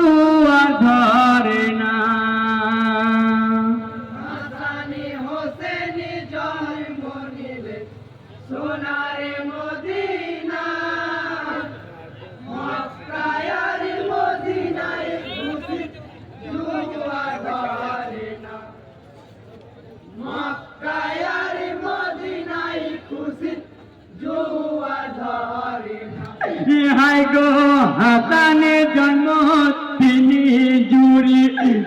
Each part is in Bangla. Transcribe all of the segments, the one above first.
জুয়া ধরে না। হাসানি হোসেনি জন্ম নিলে সোনারে মদিনা, মক্কায় আর মদিনায় খুশি জুয়া ধরে না। মক্কায় আর মদিনায় খুশি জুয়া ধরে না। হাই গো হাসানের জন্ম তিনি জুড়ি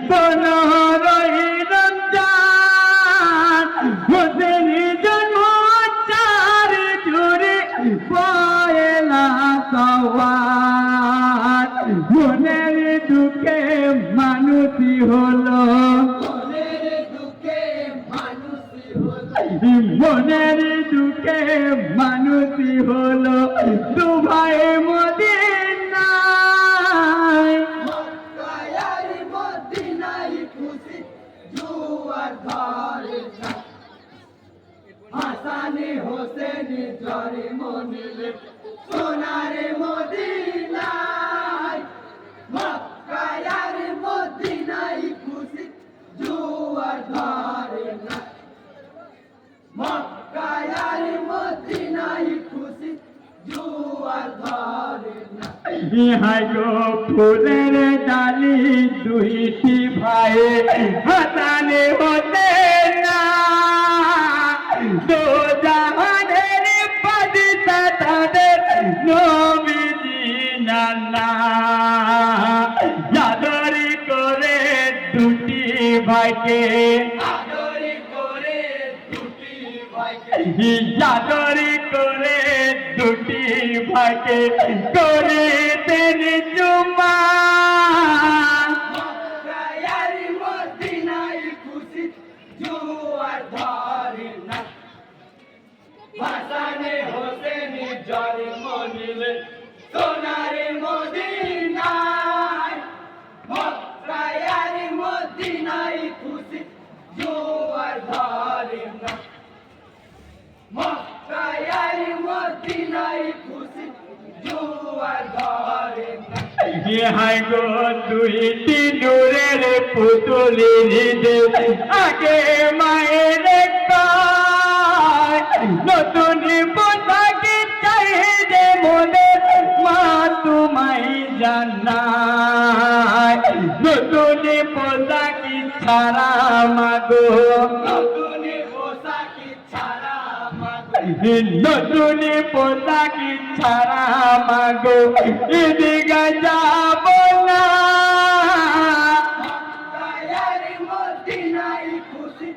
15 রমজান, হোসেনের জন্ম 4 জুড়ি পয়লা সওয়াল। মনের দুঃখে মানুষই হলো, মনের দুঃখে মানুষই হলো, মনের দুঃখে মানুষই হলো দু ভাই মদিনায়। মক্কায় আর মদিনায় খুশি জুয়া ধরে না। হাসানি হোসেনি জন্ম নিলে সোনারে মদিনায়, মক্কায় আর মদিনায় খুশি জুয়া ধরে না। মক্কায় আর মদিনায় খুশি জুয়া ধরে না। ইহাই গো ফুলের ডালি দুইটি ভাই হাসানে হতে না, দো জাহানের বাদশা তাদের নবীজি নানা। জাদরি করে দুটি ভাইকে, আদরি করে দুটি ভাইকে, জাদরি করে দুটি ভাইকে করে তিনি চুমা। মক্কায় আর মদিনায় খুশি জুয়া ধরে না। হাসানে হোসেনি জন্ম নিলে সোনারে মদিনায়, মক্কায় আর মদিনায় খুশি জুয়া ধরে না। মক্কায় আর মদিনায় খুশি জুয়া ধরে না। ইহাই গো দুইটি নূরের পুতুলির আগে মায়ের কয়, নতুন পোশাকি চাহিদে মনে মা তোমায় জানায়। নতুন পোশাকি ছাড়া মাগো, নতুন পোশাকি ছাড়া মাগো, নতুন পোশাকি ছাড়া মাগো এদিকে যাব না। মক্কায় আর